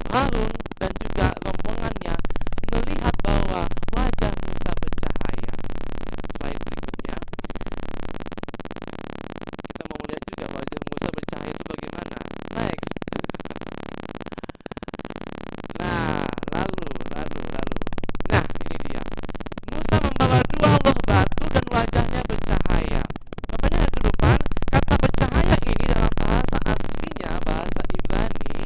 Harun dan juga rombongannya melihat bahwa wajah Musa bercahaya. Ya, slide berikutnya. Kita mau melihat juga wajah Musa bercahaya itu bagaimana. Next. Nah, lalu. Nah, ini dia. Musa membawa dua loh batu dan wajahnya bercahaya. Bapak jangan kelupaan, kata bercahaya ini dalam bahasa aslinya, bahasa Ibrani,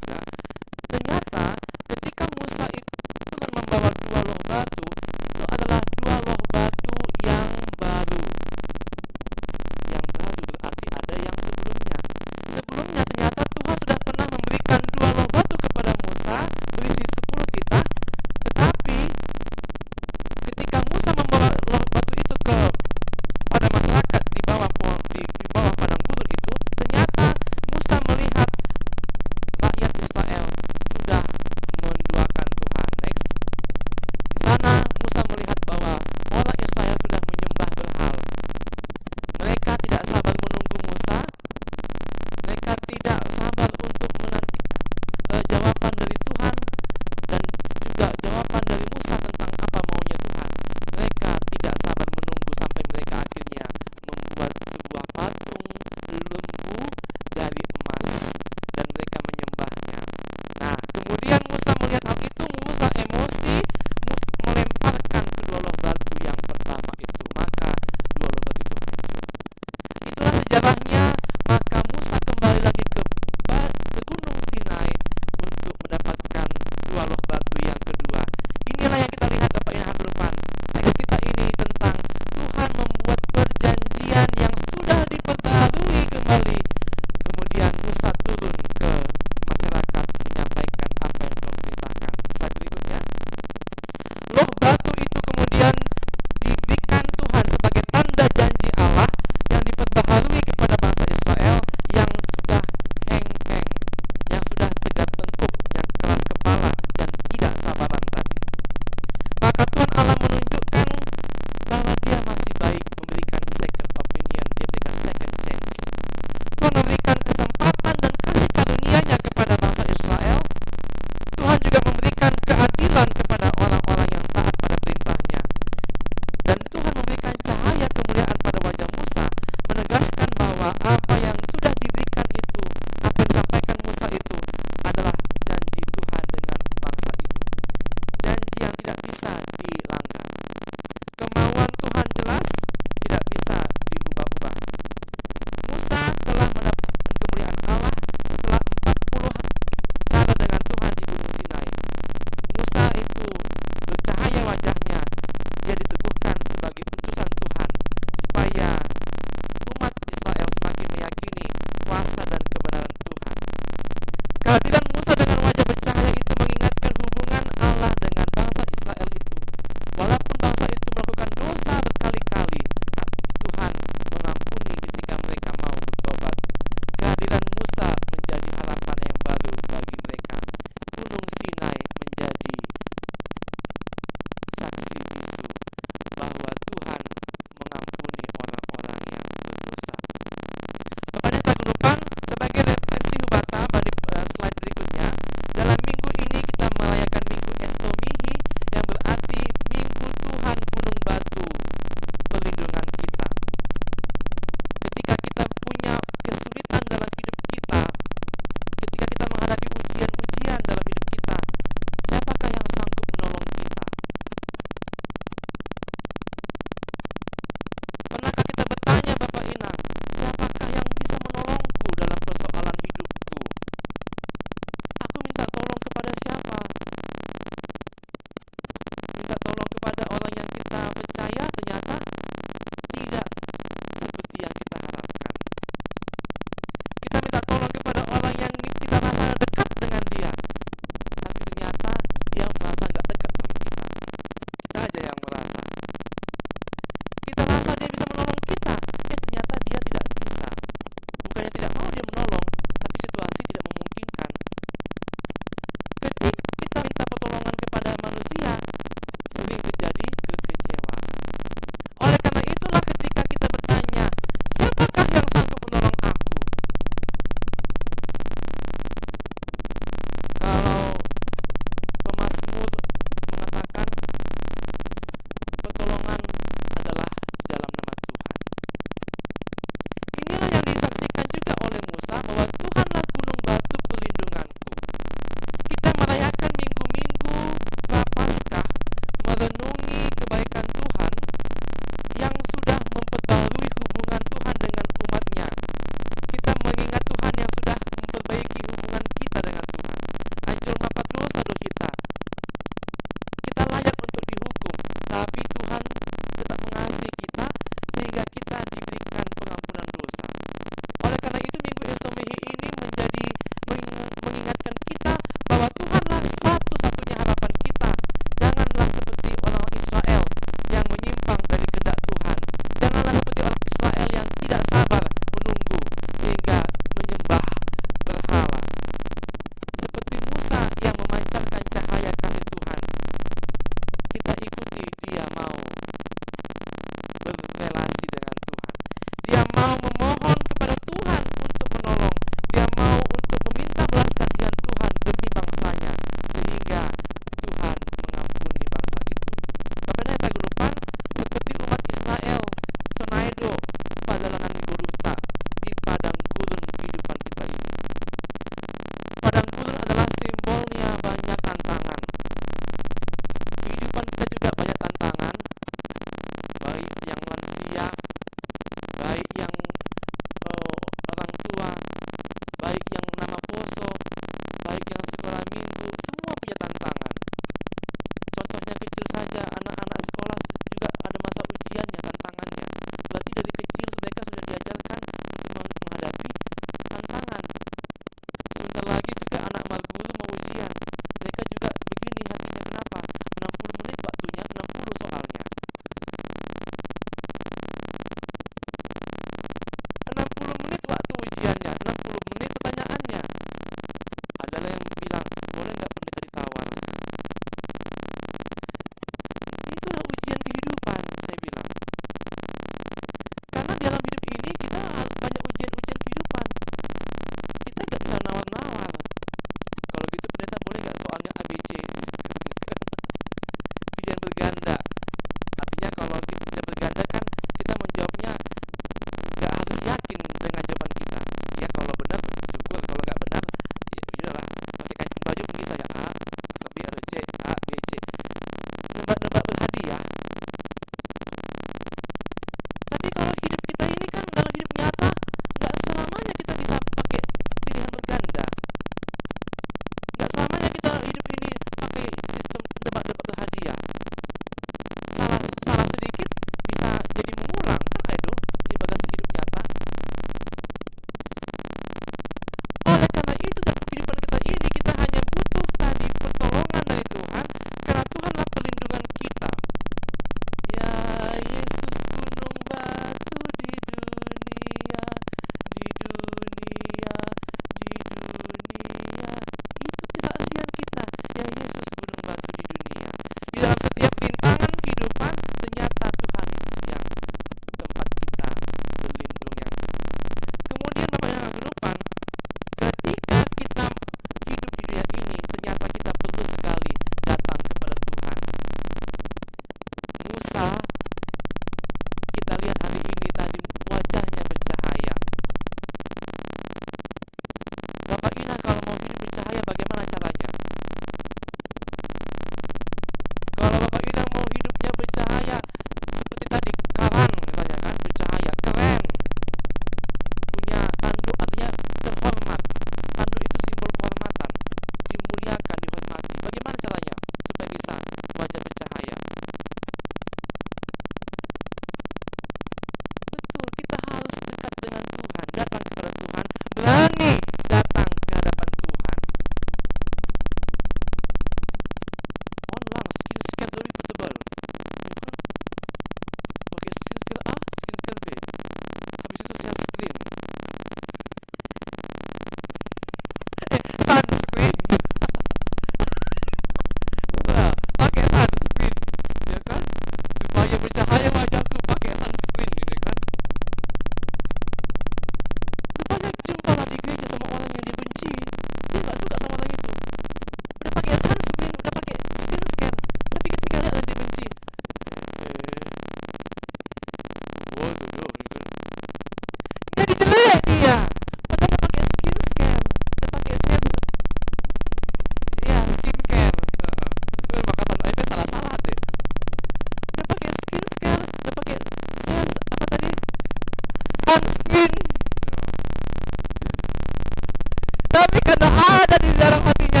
dalam hatinya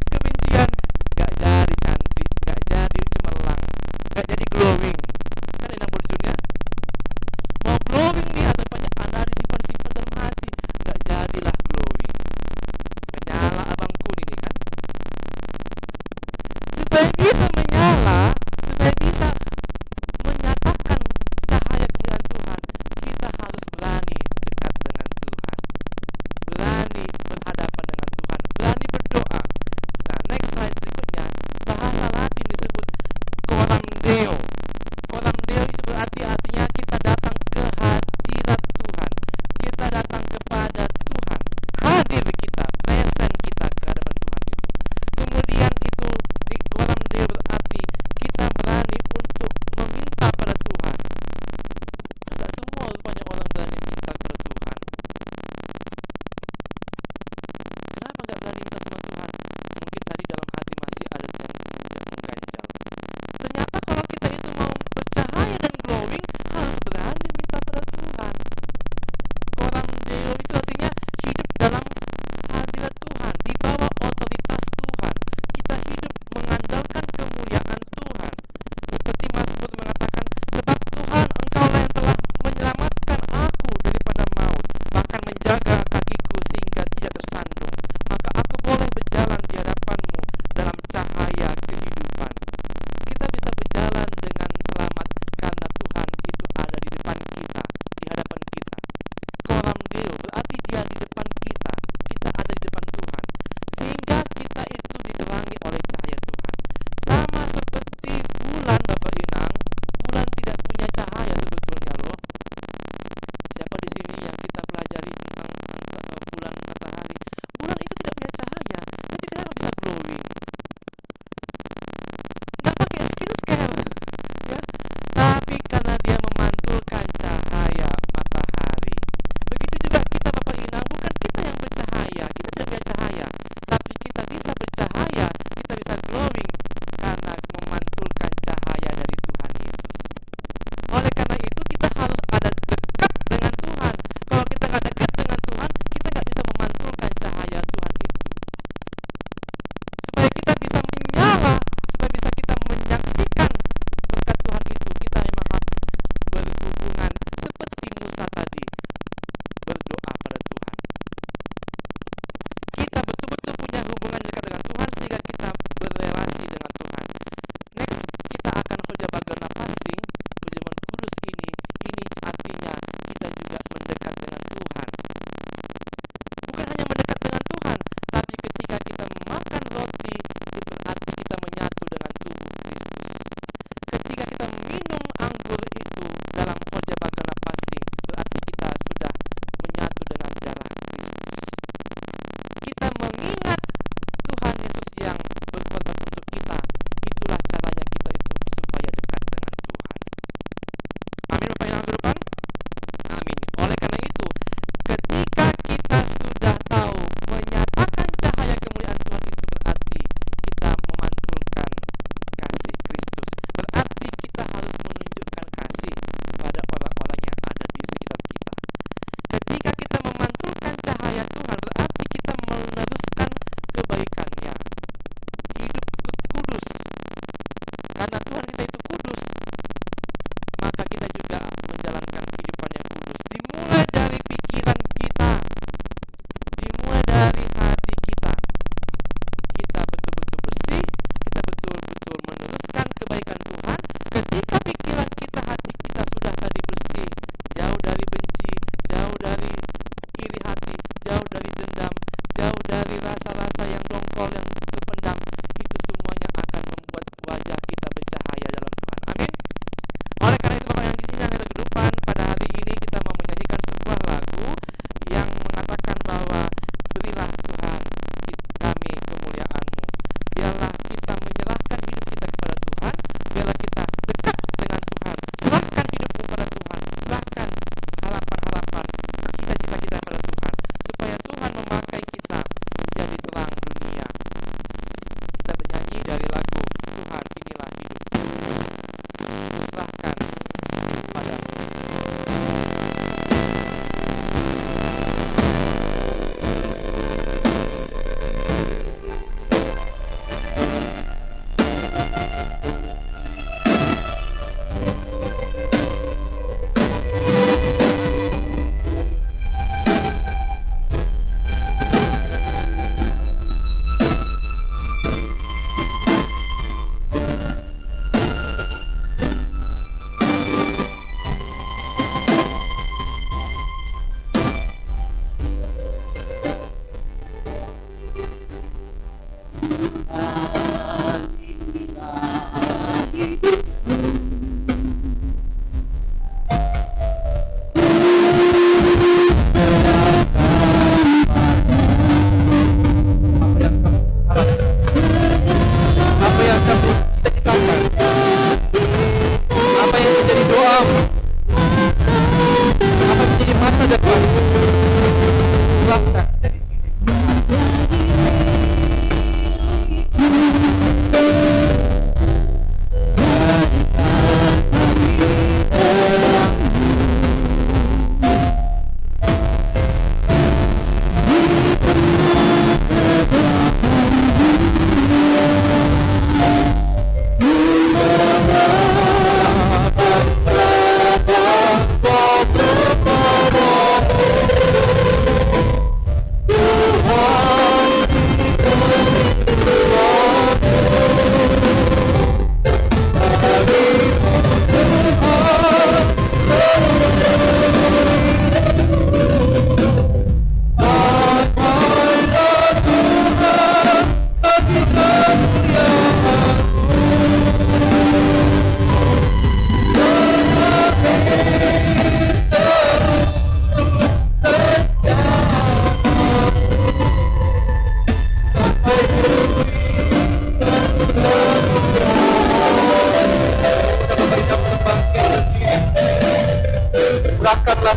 kebencian, gak jadi cantik, gak jadi cemerlang, gak jadi glowing. Kan enak burjunya mau glowing nih, atau banyak ada disimpan-simpan dalam hati, gak jadilah glowing, menyala abangku ini kan. Supaya bisa menyala, supaya bisa menyatakan cahaya kemuliaan Tuhan, kita harus berani dekat dengan Tuhan, berani berhadapan dengan Tuhan,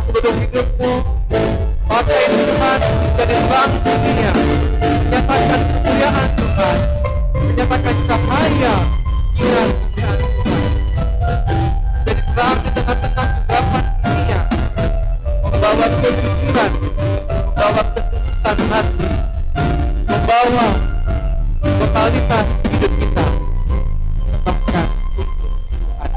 seluruh hidupmu. Pakai Tuhan menjadi terang dunia, menyatakan kemuliaan Tuhan, menyatakan cahaya sinar kemuliaan Tuhan, menjadi terang di tengah-tengah kegelapan dunia, membawa kejujuran, membawa ketulusan hati, membawa totalitas hidup kita sebabkan untuk Tuhan.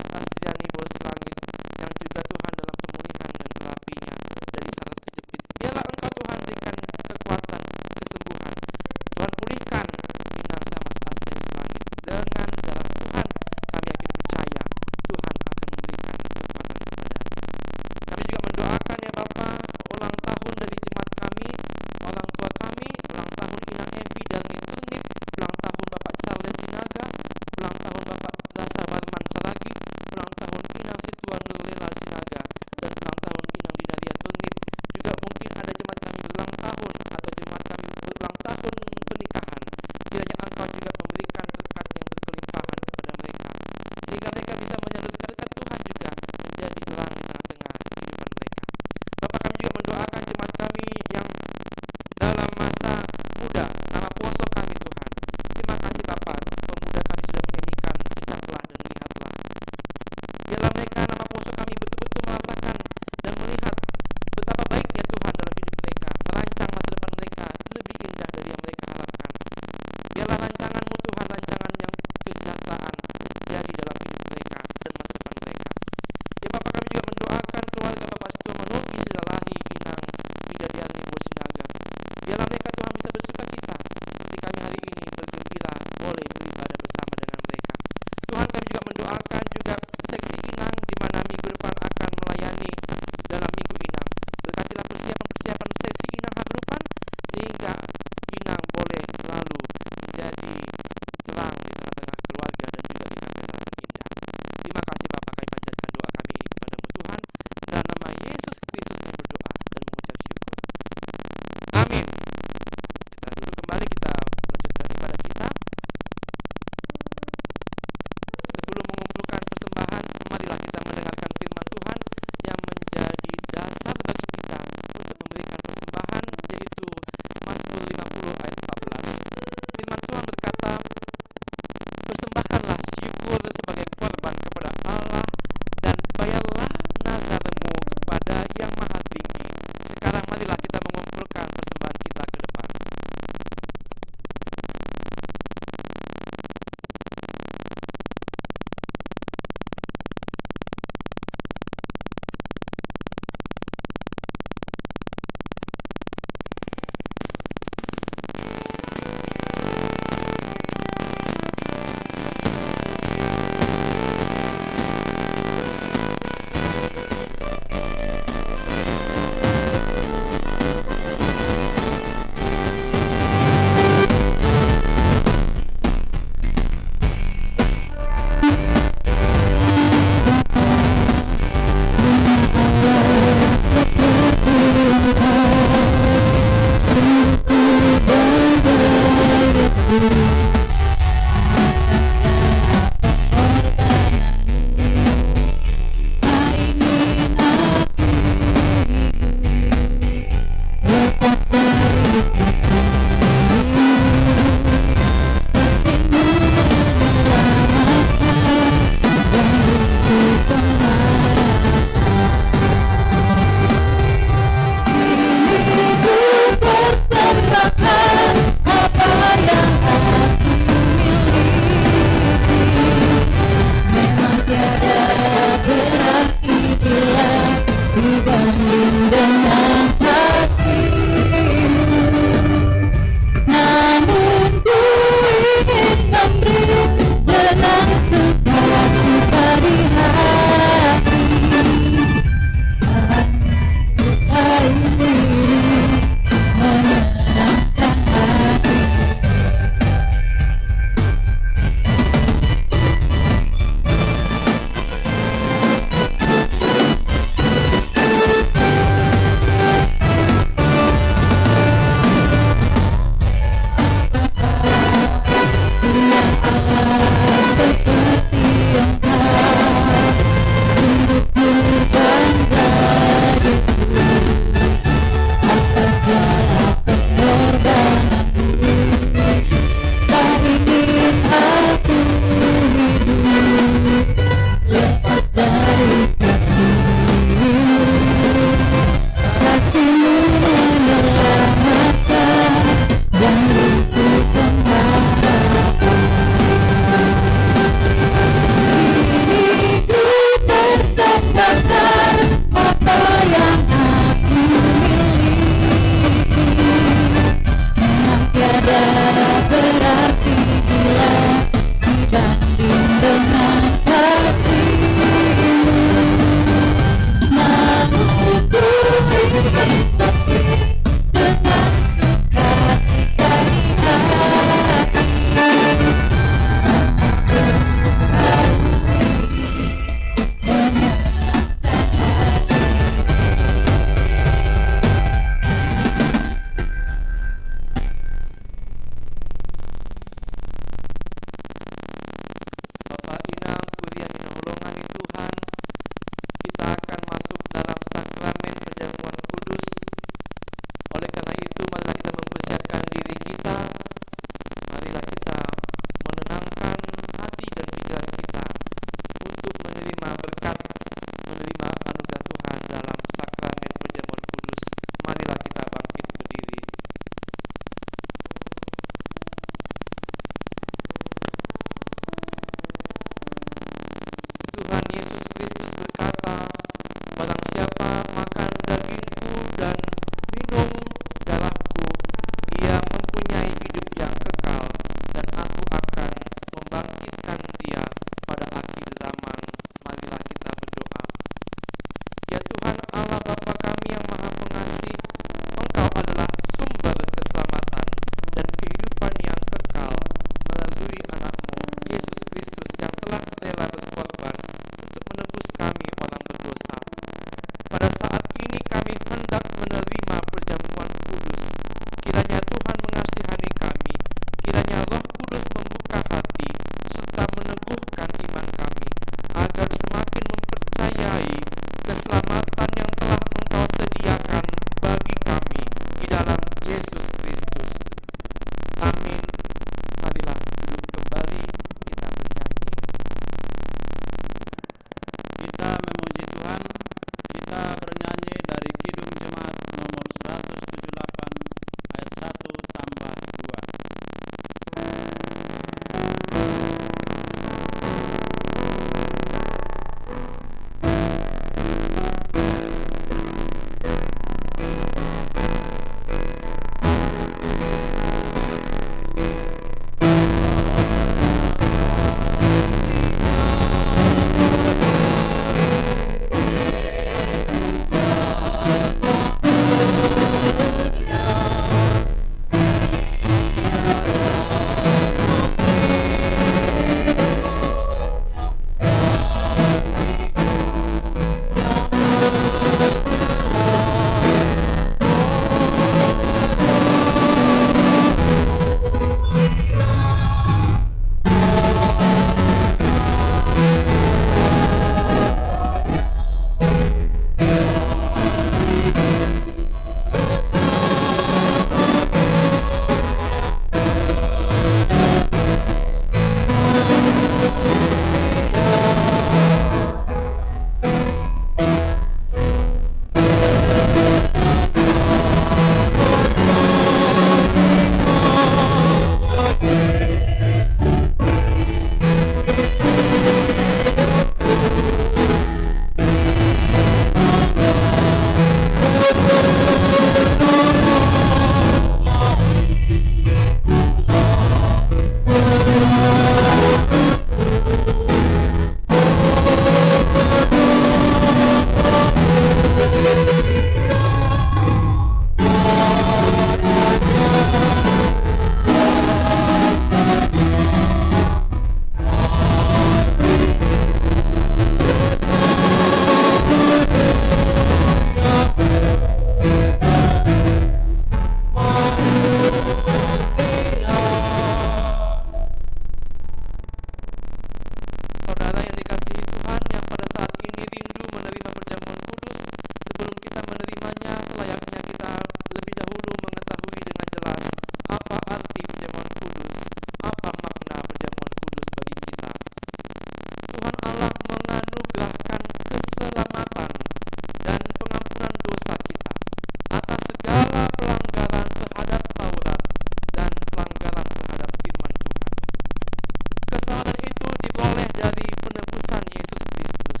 dari penebusan Yesus Kristus.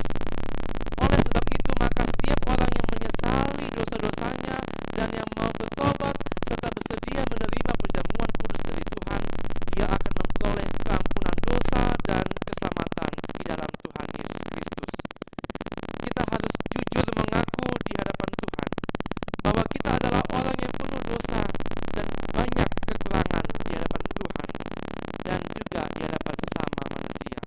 Oleh sebab itu, maka setiap orang yang menyesali dosa-dosanya dan yang mau bertobat serta bersedia menerima perjamuan kudus dari Tuhan, dia akan memperoleh keampunan dosa dan keselamatan di dalam Tuhan Yesus Kristus. Kita harus jujur mengaku di hadapan Tuhan bahwa kita adalah orang yang penuh dosa dan banyak kekurangan di hadapan Tuhan dan juga di hadapan sesama manusia.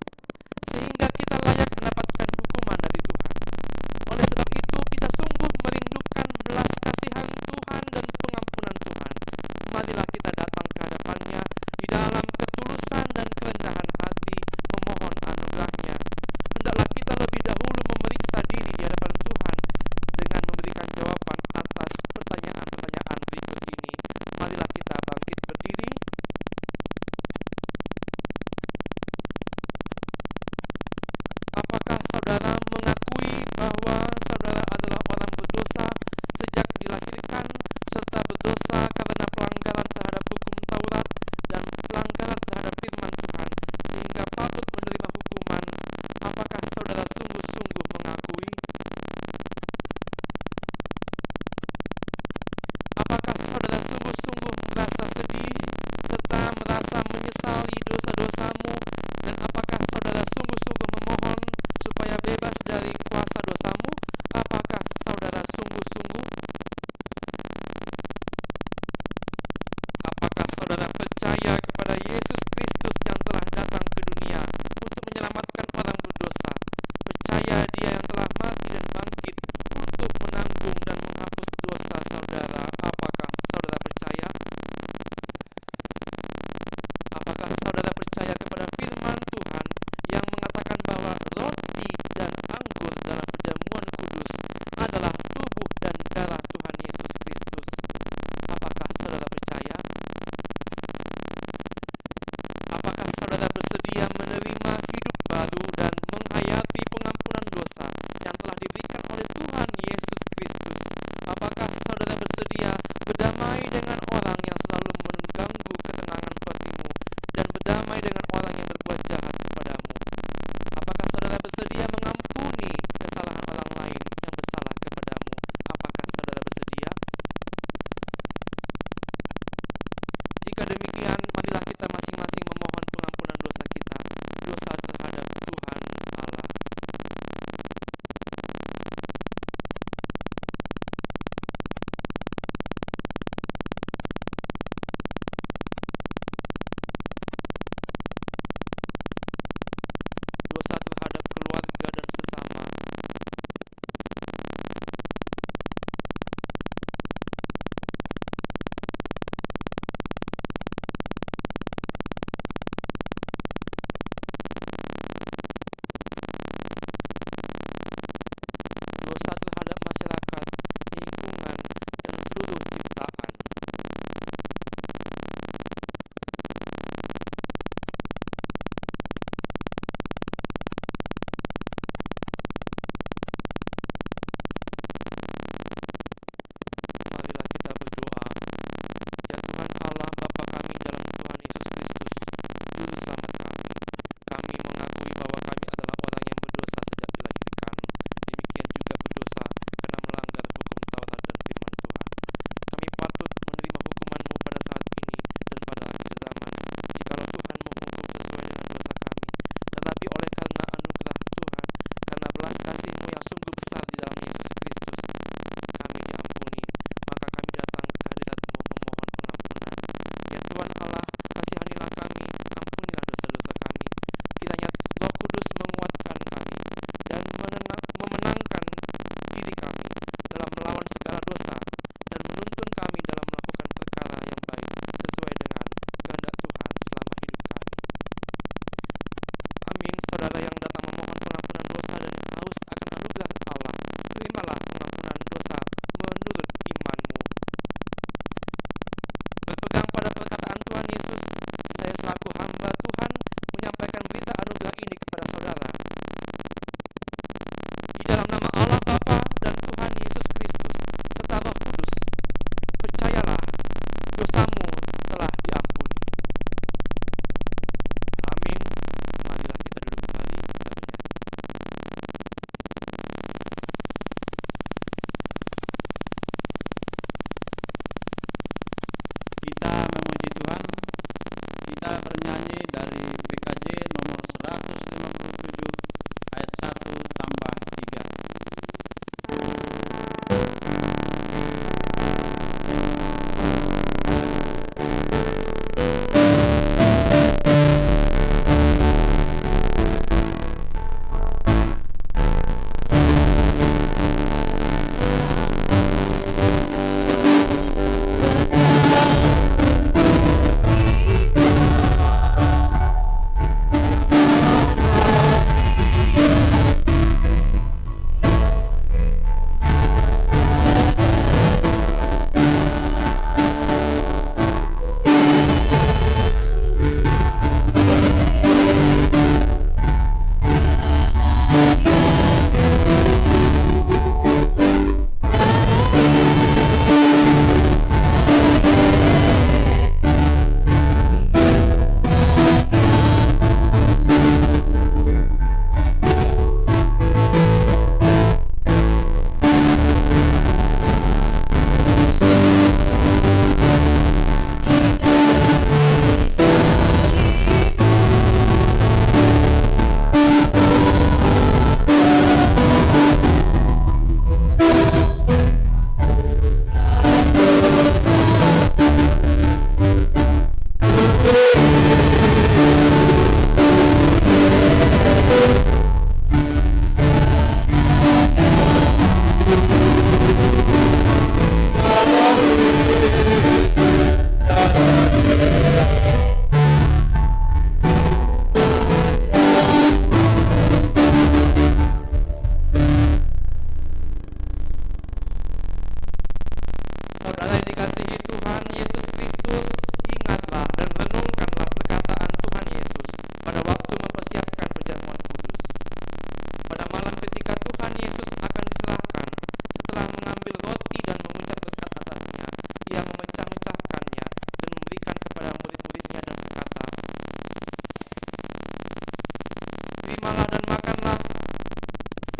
terimalah dan makanlah,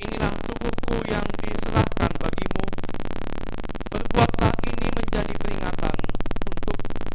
inilah tubuhku yang diserahkan bagimu. Perbuatlah ini menjadi peringatan untuk aku.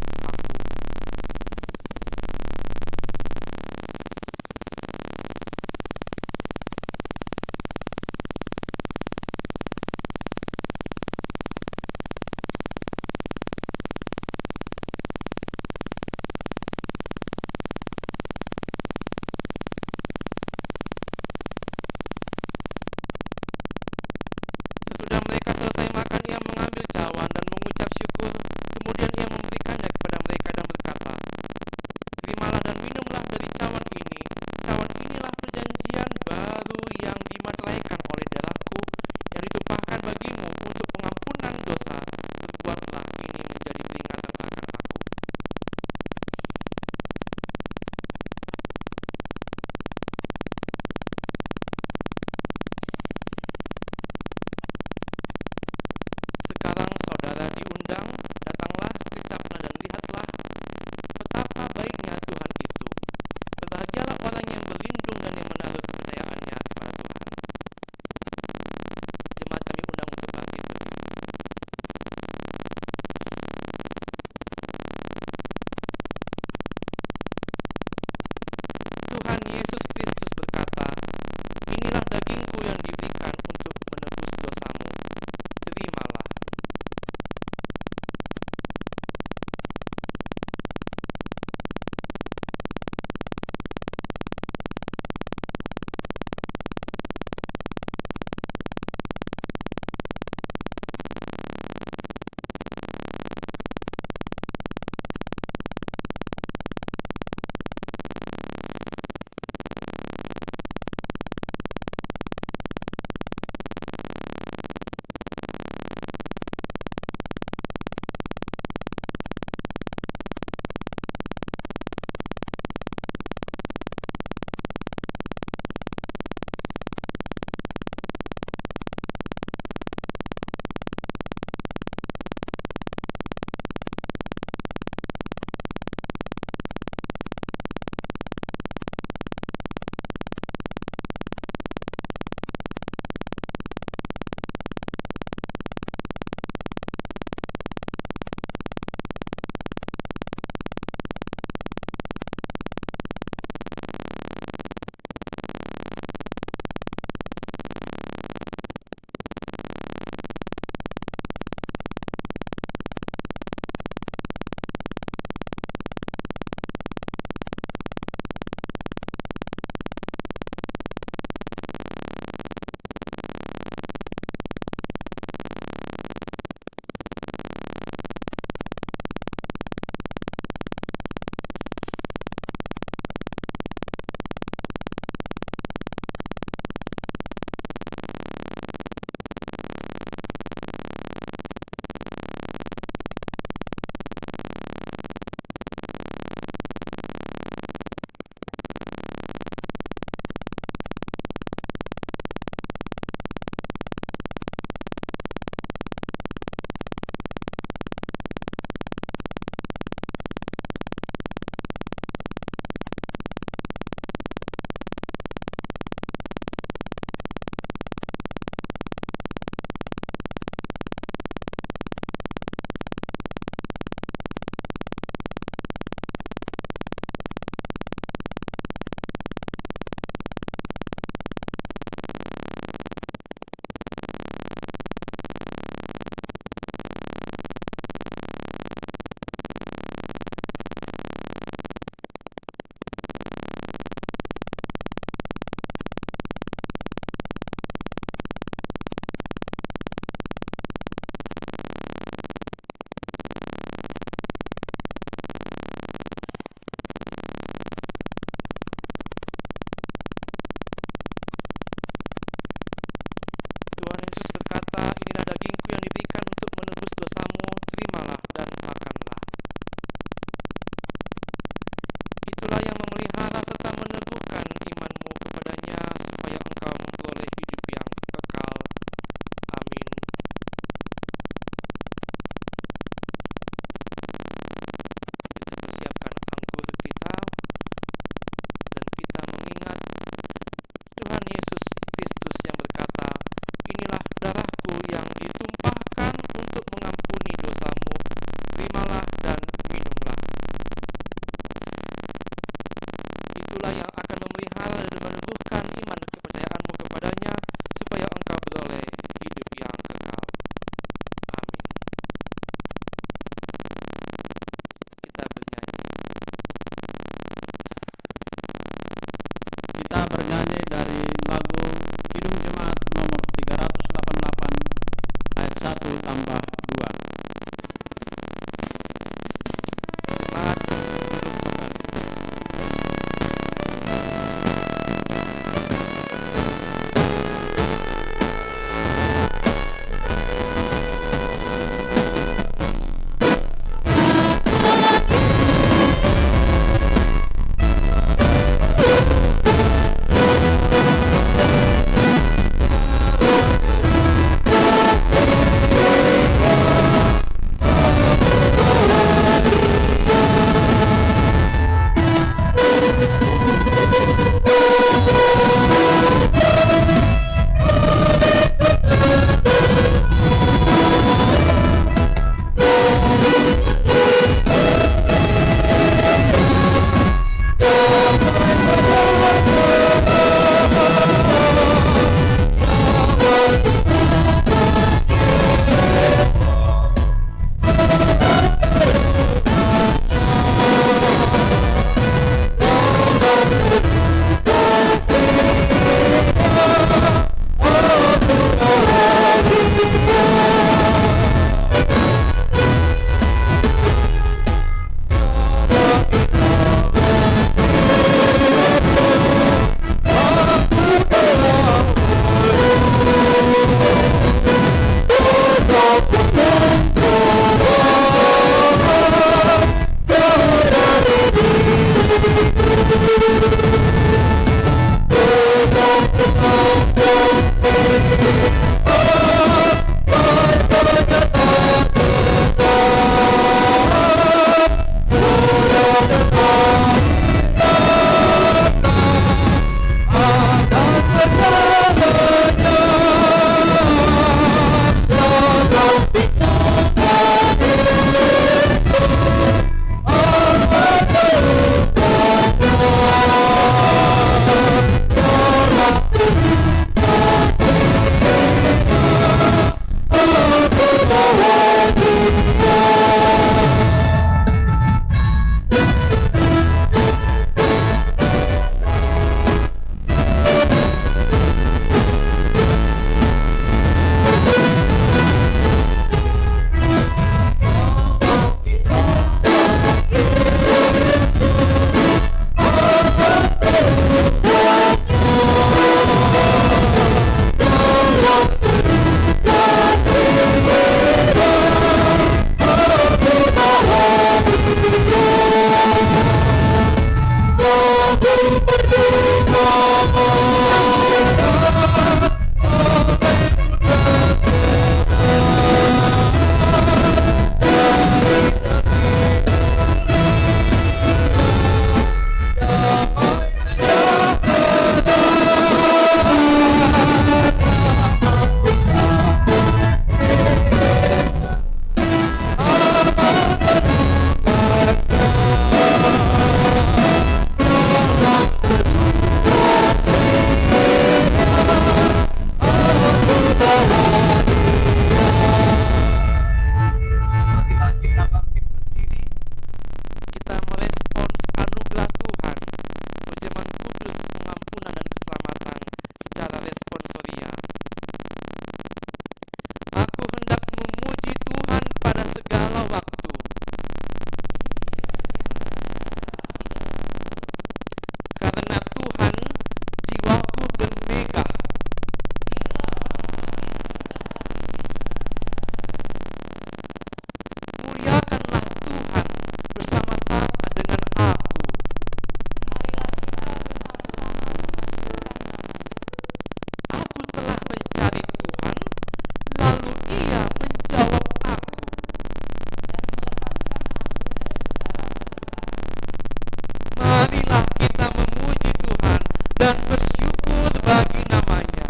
bagi namanya.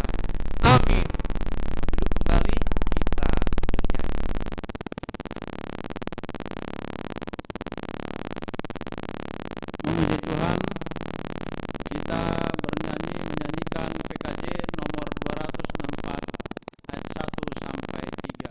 Amin. Duduk kembali, kita bernyanyi. Memuji Tuhan, kita menyanyikan PKJ nomor 264 ayat 1 sampai 3.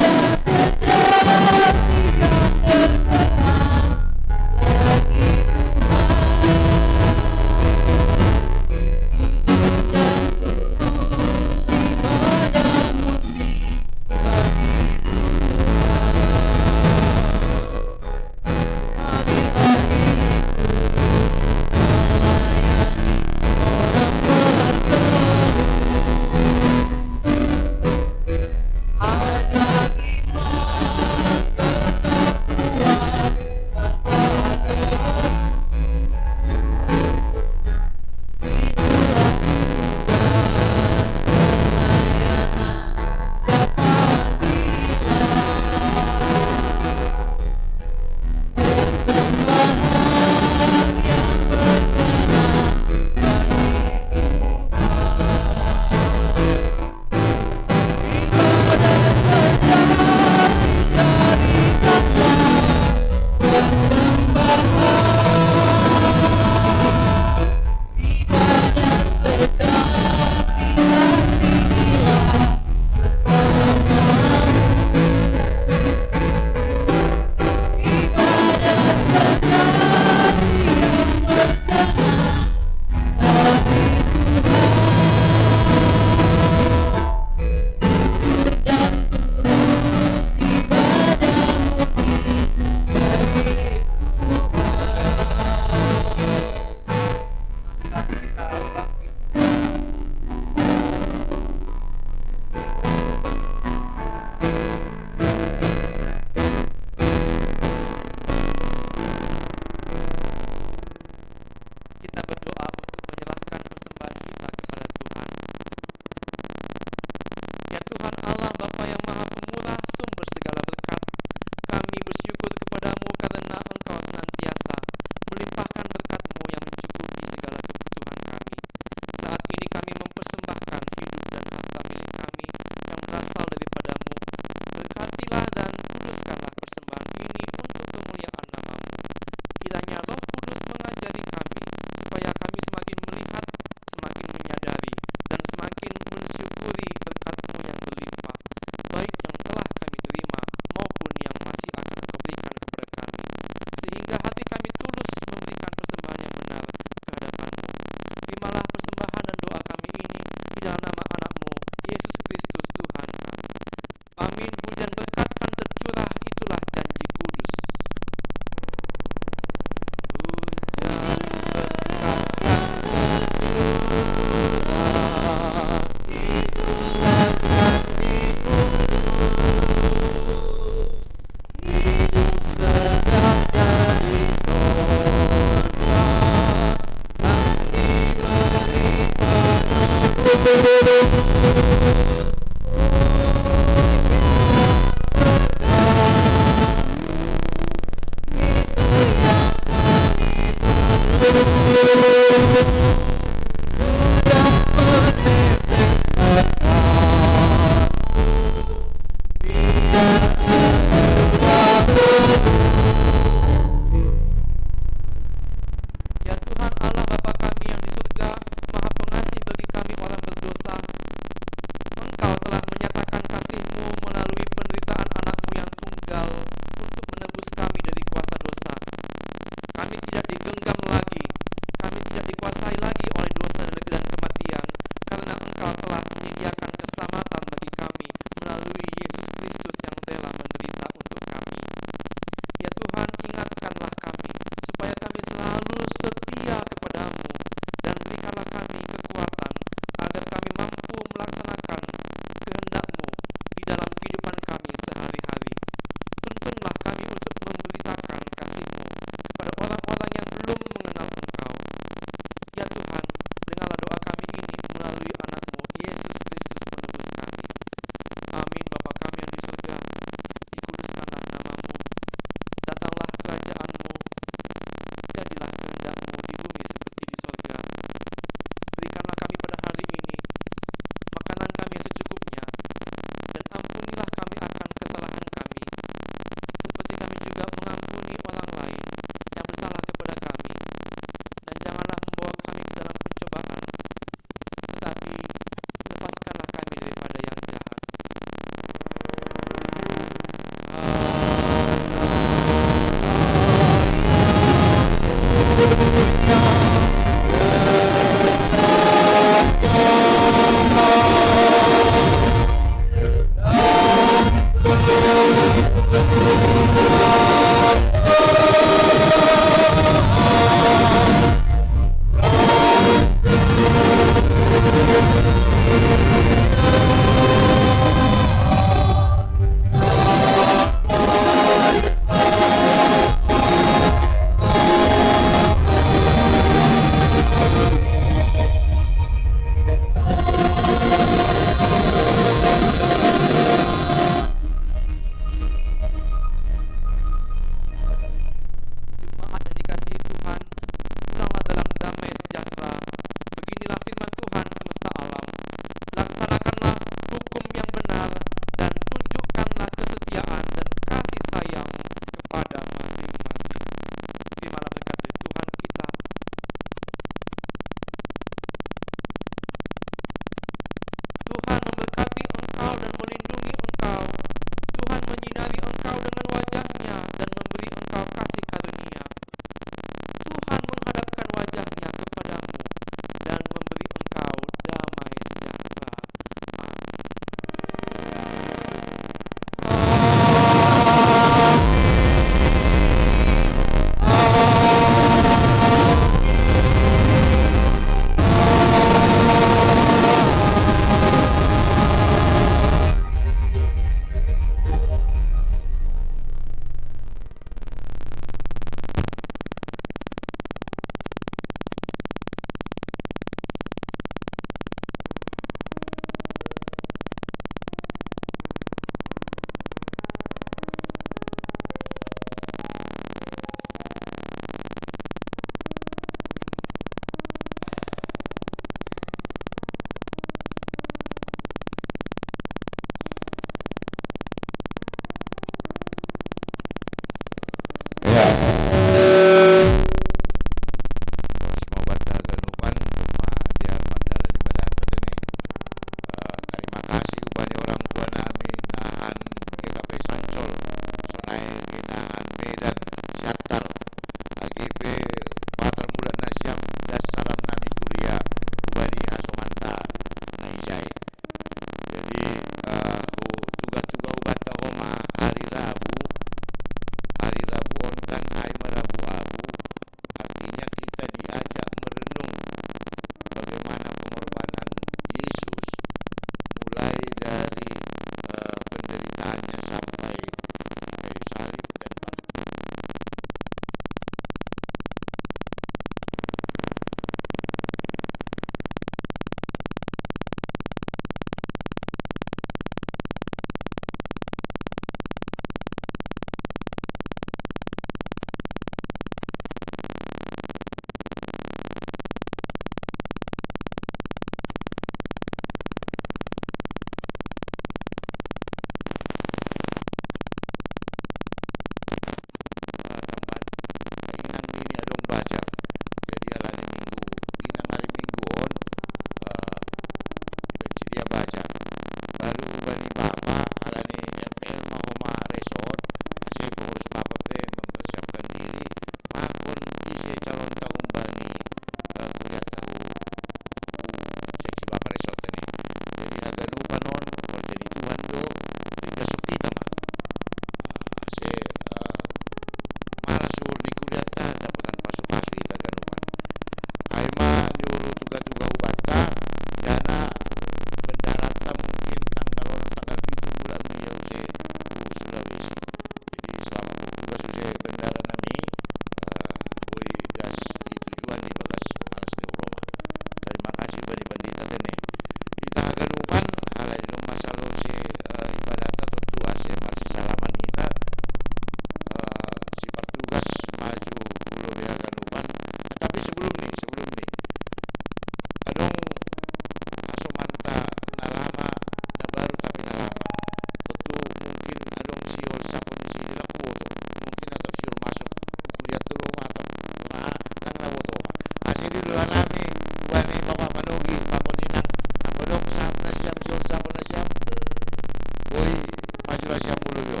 majulah siap mulu Jo.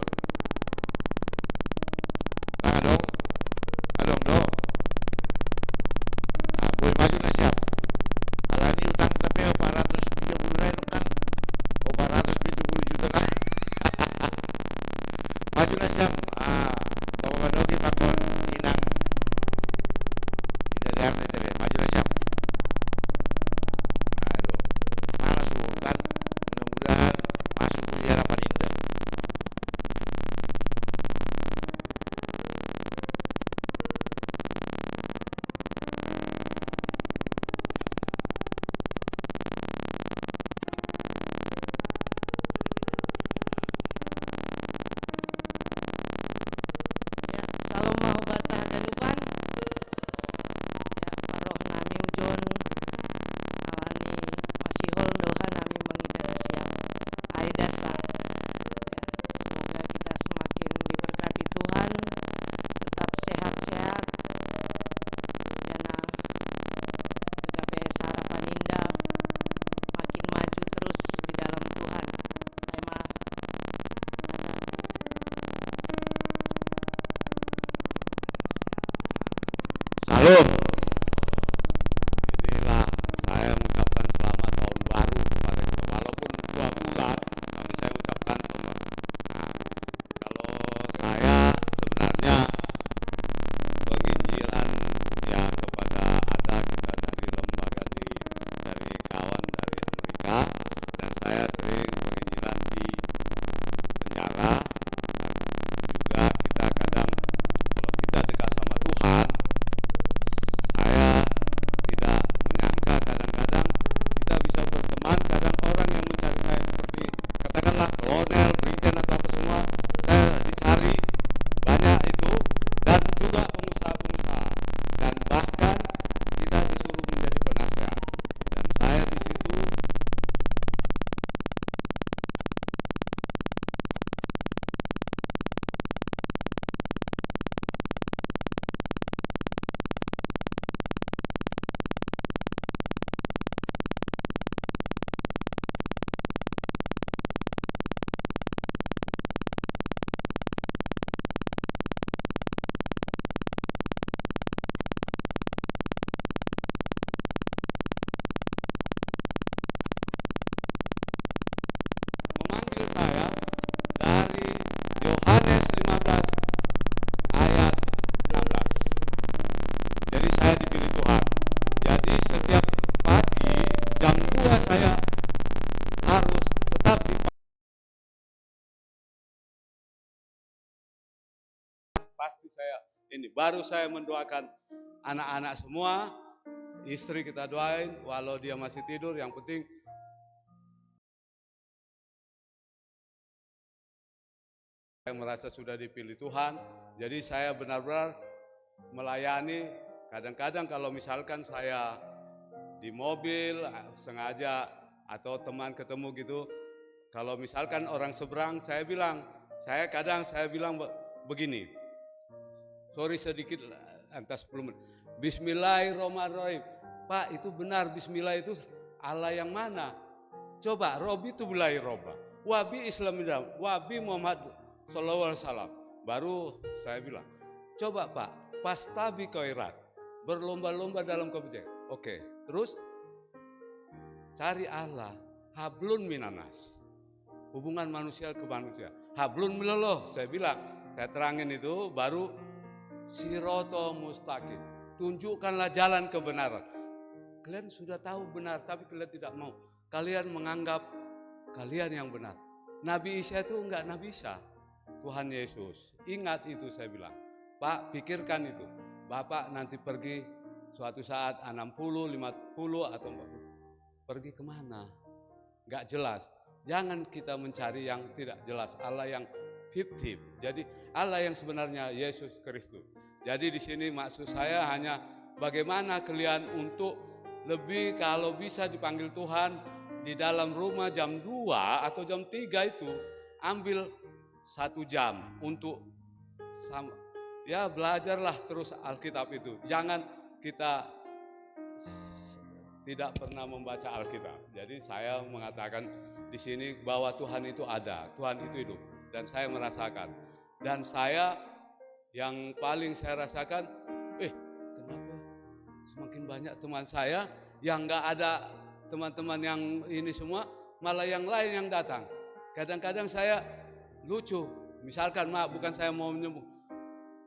Tangan dong. Adong dong. Nah, boleh majulah siap. Kalau ini utang tapi 430 rai kan. 470 juta kan. Majulah siap. Bawa dogi pakon inang. Tidak ada tebe. Majulah siap. Aduh. Malas kan. Mudah-mudahan masuk kuliah harapan indah. Ya, salam mau batah gadupan. Ya, paroh nami ujon alani masihol doha nami mangida siap aidasa. Ya, semoga kita semakin diberkati Tuhan, tetap sehat-sehat. Jana kegabe harapan indah makin maju terus di dalam Tuhan. Tema ada Salam. Inilah saya mengucapkan selamat tahun baru kepada kita walaupun 2 bulan, tapi saya ucapkan selamat. Nah, kalau saya sebenarnya penginjilan ya kepada ada kita dari lembaga dari kawan dari Amerika, dan saya sering penginjilan di penjara. Juga kita kadang kalau kita dekat sama Tuhan, saya tidak menyangka kadang-kadang kita bisa berteman. Kadang orang yang mencari saya seperti katakanlah kolonel, brigjen atau apa semua, saya dicari banyak itu, dan juga pengusaha-pengusaha, dan bahkan kita disuruh menjadi penasehat, dan saya di situ memanggil saya dari Yohanes 15 ayat 16. Jadi saya dipilih Tuhan. Jadi setiap pagi jam 2 saya harus tetap di pasti saya ini baru saya mendoakan anak-anak semua, istri kita doain walau dia masih tidur, yang penting saya merasa sudah dipilih Tuhan. Jadi saya benar-benar melayani. Kadang-kadang kalau misalkan saya di mobil sengaja atau teman ketemu gitu, kalau misalkan orang seberang, saya bilang begini, sorry sedikit antas 10 menit. Bismillahirrahmanirrahim. Pak, itu benar bismillah itu Allah yang mana? Coba Robi itu mulai roba. Wabi Islamidam, Wabi Muhammad Sallallahu Alaihi Wasallam. Baru saya bilang, coba Pak, pastabi khairat, berlomba-lomba dalam kebajikan. Oke, terus cari Allah, hablun minanas, hubungan manusia ke manusia. Hablun milallah, saya bilang, saya terangin itu, baru siroto mustaqim, tunjukkanlah jalan kebenaran. Kalian sudah tahu benar, tapi kalian tidak mau. Kalian menganggap kalian yang benar. Nabi Isa itu enggak Nabi Isa, Tuhan Yesus. Ingat itu saya bilang. Pak, pikirkan itu. Bapak nanti pergi suatu saat 60, 50 atau 40. Pergi kemana? Enggak jelas. Jangan kita mencari yang tidak jelas. Allah yang fiktif. Jadi Allah yang sebenarnya Yesus Kristus. Jadi di sini maksud saya hanya bagaimana kalian untuk lebih kalau bisa dipanggil Tuhan di dalam rumah jam 2 atau jam 3 itu ambil 1 jam untuk ya belajarlah terus Alkitab itu. Jangan kita tidak pernah membaca Alkitab. Jadi saya mengatakan di sini bahwa Tuhan itu ada, Tuhan itu hidup, dan saya merasakan. Dan saya yang paling saya rasakan, kenapa semakin banyak teman saya yang nggak ada teman-teman yang ini semua, malah yang lain yang datang. Kadang-kadang saya lucu, misalkan bukan saya mau menyebut,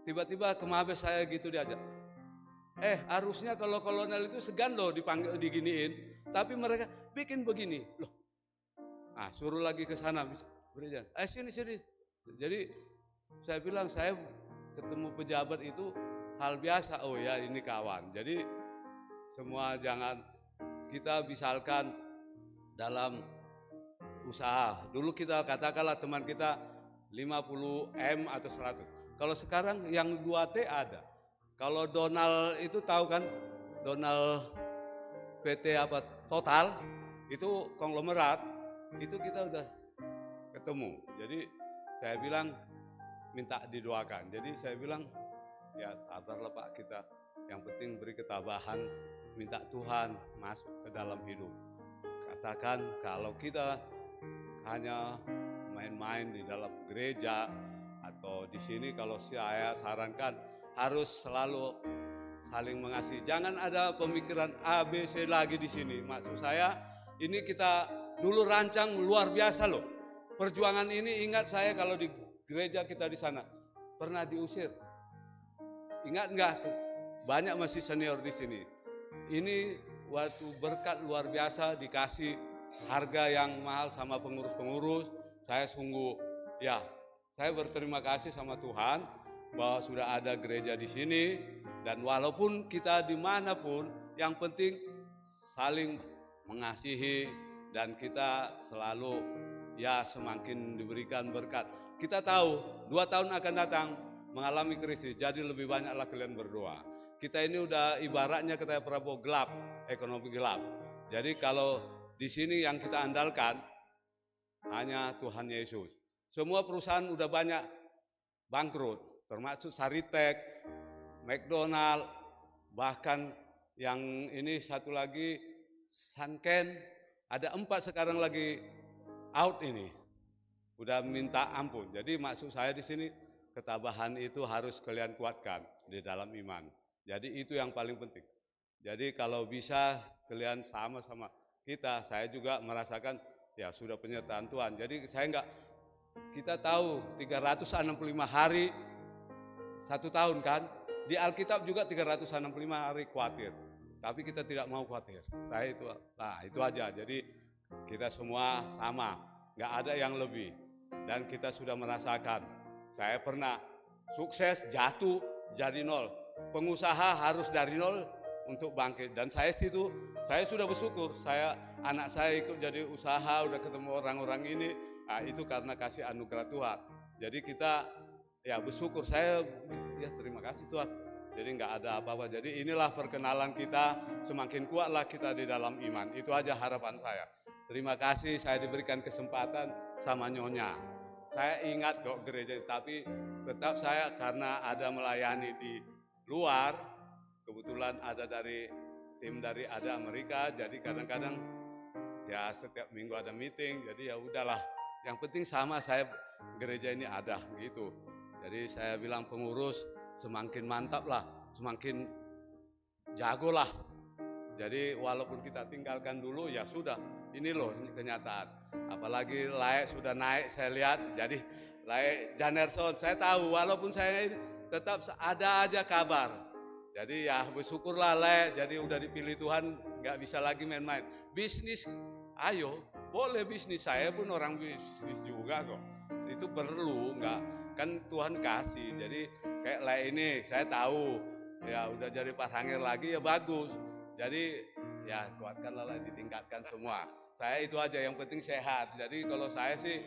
tiba-tiba ke Mabes saya gitu diajak. Harusnya kalau kolonel itu segan loh dipanggil diginiin, tapi mereka bikin begini loh. Nah, suruh lagi ke sana, berjalan. Sini. Jadi saya bilang saya ketemu pejabat itu hal biasa. Oh ya, ini kawan. Jadi semua jangan kita misalkan dalam usaha. Dulu kita katakanlah teman kita 50M atau 100. Kalau sekarang yang 2T ada. Kalau Donald itu tahu kan, Donald PT apa Total itu konglomerat, itu kita udah ketemu. Jadi saya bilang minta didoakan. Jadi saya bilang ya sabarlah Pak, kita yang penting beri ketabahan, minta Tuhan masuk ke dalam hidup. Katakan kalau kita hanya main-main di dalam gereja atau di sini, kalau saya sarankan harus selalu saling mengasihi. Jangan ada pemikiran A, B, C lagi di sini. Maksud saya, ini kita dulu rancang luar biasa loh. Perjuangan ini ingat saya kalau di gereja kita di sana pernah diusir. Ingat enggak? Banyak masih senior di sini. Ini waktu berkat luar biasa dikasih harga yang mahal sama pengurus-pengurus. Saya sungguh saya berterima kasih sama Tuhan bahwa sudah ada gereja di sini, dan walaupun kita dimanapun, yang penting saling mengasihi dan kita selalu semakin diberikan berkat. Kita tahu 2 tahun akan datang mengalami krisis, jadi lebih banyaklah kalian berdoa. Kita ini udah ibaratnya kata Prabowo gelap, ekonomi gelap. Jadi kalau di sini yang kita andalkan hanya Tuhan Yesus. Semua perusahaan udah banyak bangkrut, termasuk Saritek, McDonald, bahkan yang ini satu lagi Sanken, ada 4 sekarang lagi out ini, udah minta ampun. Jadi maksud saya di sini ketabahan itu harus kalian kuatkan di dalam iman. Jadi itu yang paling penting. Jadi kalau bisa kalian sama-sama kita, saya juga merasakan sudah penyertaan Tuhan. Jadi kita tahu 365 hari 1 tahun kan, di Alkitab juga 365 hari khawatir, tapi kita tidak mau khawatir. Itu aja. Jadi kita semua sama, nggak ada yang lebih, dan kita sudah merasakan. Saya pernah sukses jatuh jadi nol, pengusaha harus dari nol untuk bangkit, dan saya sudah bersyukur. Anak saya ikut jadi usaha, udah ketemu orang-orang ini, itu karena kasih anugerah Tuhan. Jadi kita bersyukur. Saya terima kasih Tuhan. Jadi nggak ada apa-apa. Jadi inilah perkenalan kita, semakin kuatlah kita di dalam iman. Itu aja harapan saya. Terima kasih saya diberikan kesempatan sama Nyonya. Saya ingat kok gereja, tapi tetap saya karena ada melayani di luar, kebetulan ada tim dari Amerika, jadi kadang-kadang setiap minggu ada meeting, jadi udahlah. Yang penting sama saya gereja ini ada gitu. Jadi saya bilang pengurus semakin mantap lah, semakin jago lah. Jadi walaupun kita tinggalkan dulu sudah, ini loh kenyataan. Apalagi Laek sudah naik saya lihat, jadi Laek Janerson saya tahu walaupun saya ini tetap ada aja kabar. Jadi bersyukurlah Laek, jadi udah dipilih Tuhan, nggak bisa lagi main-main. Bisnis, ayo boleh bisnis, saya pun orang bisnis juga kok. Itu perlu, kan Tuhan kasih. Jadi kayak Laek ini saya tahu udah jadi pasangir lagi bagus. Jadi kuatkanlah, ditingkatkan semua. Saya itu aja, yang penting sehat. Jadi kalau saya sih,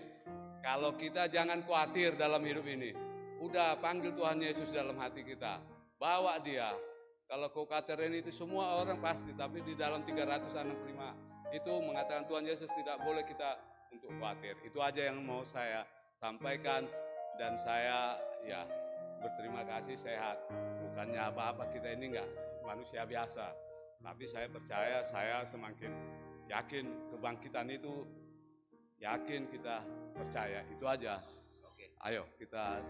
kalau kita jangan khawatir dalam hidup ini. Udah panggil Tuhan Yesus dalam hati kita, bawa dia. Kalau kekhawatiran itu semua orang pasti, tapi di dalam 365 itu mengatakan Tuhan Yesus tidak boleh kita untuk khawatir. Itu aja yang mau saya sampaikan, dan saya berterima kasih sehat. Bukannya apa-apa, kita ini enggak manusia biasa, tapi saya percaya, saya semakin yakin kebangkitan itu yakin, kita percaya, itu aja. Ayo kita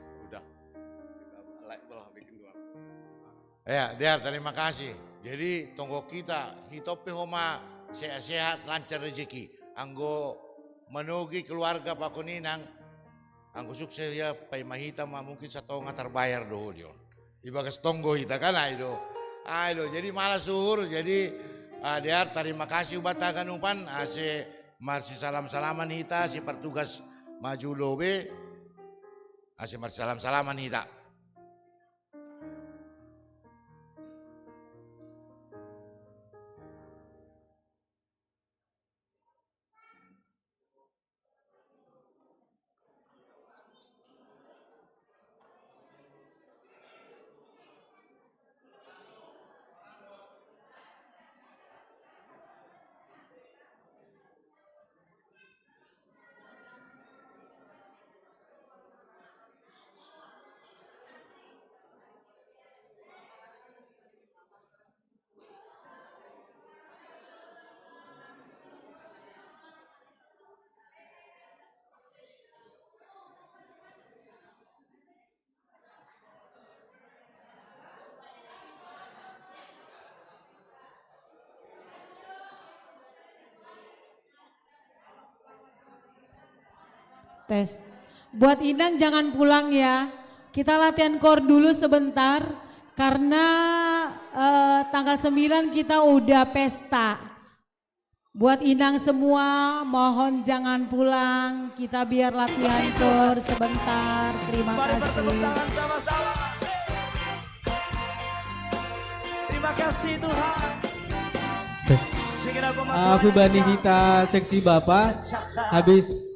bikin doa. Ya, dia terima kasih. Jadi tonggo kita hitopi homa sehat-sehat, lancar rezeki. Anggo menugi keluarga Pak Kuninang, anggo sukses ya pai mahita mungkin satu terbayar doh dia. Ibagas tonggo kita kan aido. Aido jadi malas suhur, jadi dia terima kasih ubatakan umpan ase marsi salam-salaman hita si pertugas maju lobe ase marsi salam-salaman hita. Tes. Buat Inang jangan pulang ya. Kita latihan core dulu sebentar karena tanggal 9 kita udah pesta. Buat Inang semua mohon jangan pulang. Kita biar latihan core sebentar. Terima Mari kasih. bertepuk tangan sama-sama. Terima kasih Tuhan. Aku bani kita seksi Bapak habis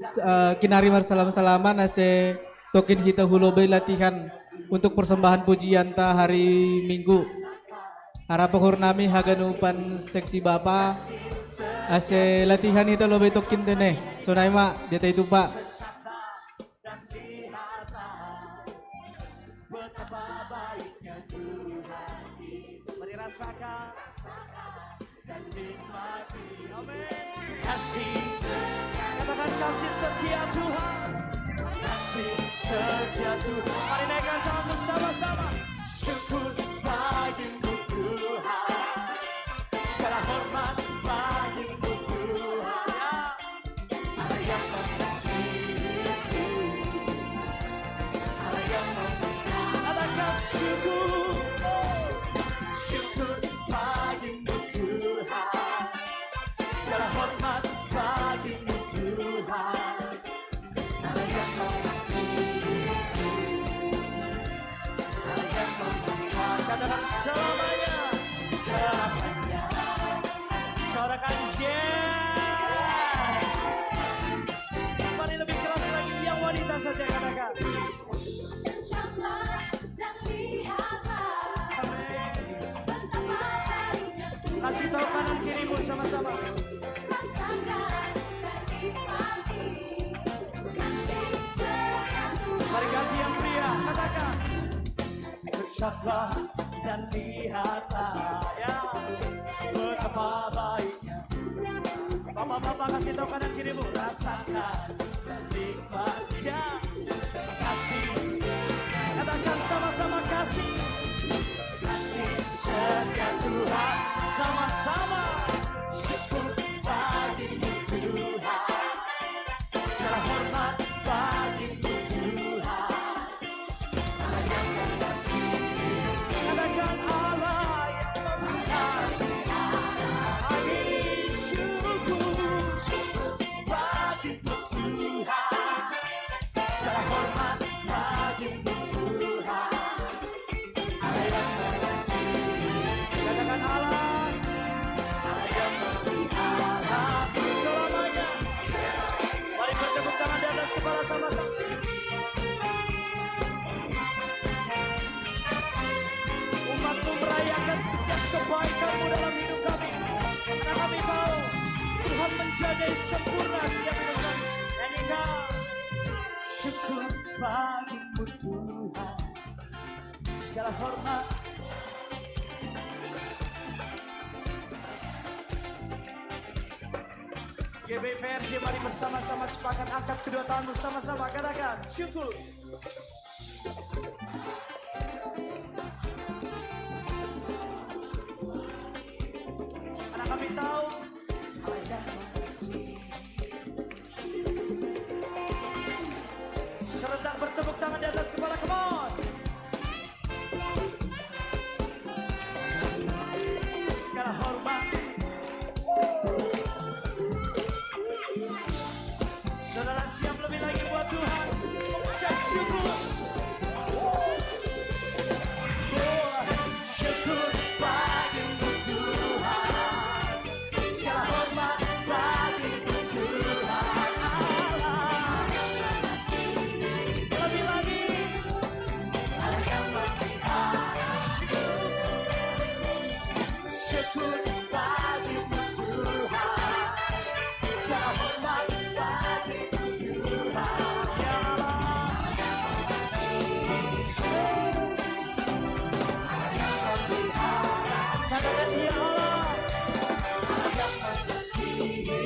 kinari salam-salaman ase token kita hulobe latihan untuk persembahan pujian ta hari Minggu. Harap purnami haganupan seksi Bapak ase latihan itu lobe token tene. Sonai mak dia itu Pak. Mari rasakan dan nikmati. Amin. Kasih, katakan kasih setia Tuhan. Kasih setia Tuhan. Mari naikkan tangan bersama-sama. Syukur bagimu Tuhan. Segala hormat bagimu Tuhan. Allah yang mengasihiku. Allah yang mengasihiku. Katakan syukur. Syukur bagimu Tuhan. Segala hormat bagimu Tuhan. Allah yang mengasihiku. Allah yang mengasihiku. Katakan selamanya. Selamanya. Sorakan yes. Mari lebih keras lagi yang wanita saja katakan. Kasih tahu kanan kirimu sama-sama. Mari ganti yang pria, katakan. Ucaplah dan lihatlah ya betapa baiknya. Bapak-bapak kasih tahu kanan kirimu. Rasakan dan nikmati ya. Kasih. Katakan sama-sama kasih. Kasih setia Tuhan sama-sama. Syukur bagimu Tuhan. Segala hormat bagimu Tuhan. Allah yang mengasihi. Katakan Allah yang mengasihi. Amin. Syukur bagimu Tuhan. Segala hormat bagimu Tuhan. Allah yang mengasihi. Katakan Allah yang memelihara selamanya. Mari bertepuk tangan di atas kepala sama-sama. Umatmu merayakan setiap kebaikanmu dalam hidup kami. Karena kami tahu Tuhan menjaga sempurna setiap hidup kami. Nyanyikan. Syukur bagimu Tuhan. Segala hormat. GBPRJ mari bersama-sama sepakat angkat kedua tangan bersama-sama katakan syukur. Karena kami tahu Allah yang mengasihi. Serentak bertepuk tangan di atas kepala, come on. Segala hormat saudara siap lebih lagi buat Tuhan mengucap syukur. Syukur bagimu Tuhan, segala hormat bagimu Tuhan Allah. Lebih lagi Allah yang memelihara. Syukur bagimu Tuhan, segala hormat bagimu Tuhan ya Allah. Katakan ya Allah, Allah yang mengasihiku.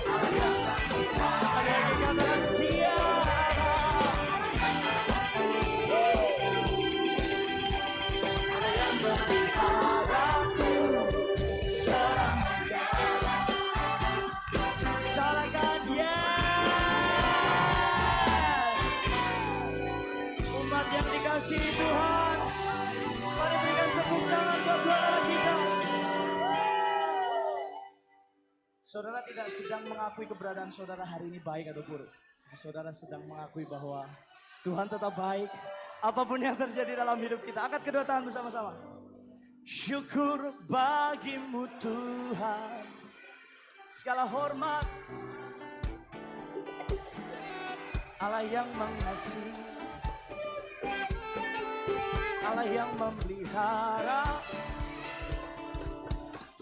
Allah yang memelihara. Katakan dia Allah yang memeliharaku. Salahkan umat yang dikasihi Tuhan, mari berikan tepuk tangan buat Tuhan Allah kita. Saudara tidak sedang mengakui keberadaan saudara hari ini baik atau buruk. Saudara sedang mengakui bahwa Tuhan tetap baik apapun yang terjadi dalam hidup kita. Angkat kedua tangan bersama-sama. Syukur bagimu Tuhan, segala hormat Allah yang mengasihi, Allah yang memelihara.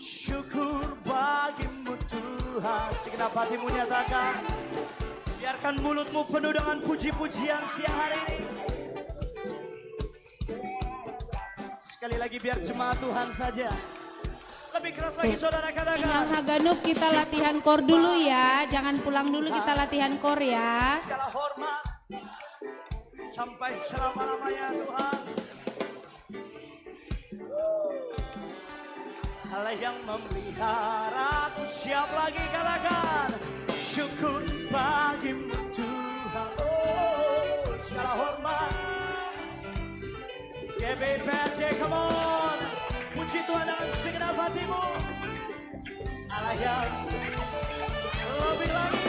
Syukur bagimu Tuhan. Segenap hatimu nyatakan. Biarkan mulutmu penuh dengan puji-pujian siang hari ini. Sekali lagi biar jemaat Tuhan saja. Lebih keras lagi saudara katakan. Inang Haganuk kita latihan kor dulu ya. Jangan pulang dulu, kita latihan kor ya. Segala hormat sampai selama-lamanya Tuhan. Allah yang memelihara, aku siap lagi katakan. Syukur bagimu Tuhan. Oh, segala hormat. GBPRJ, come on. Puji Tuhan dengan segenap hatimu. Allah yang lebih lagi.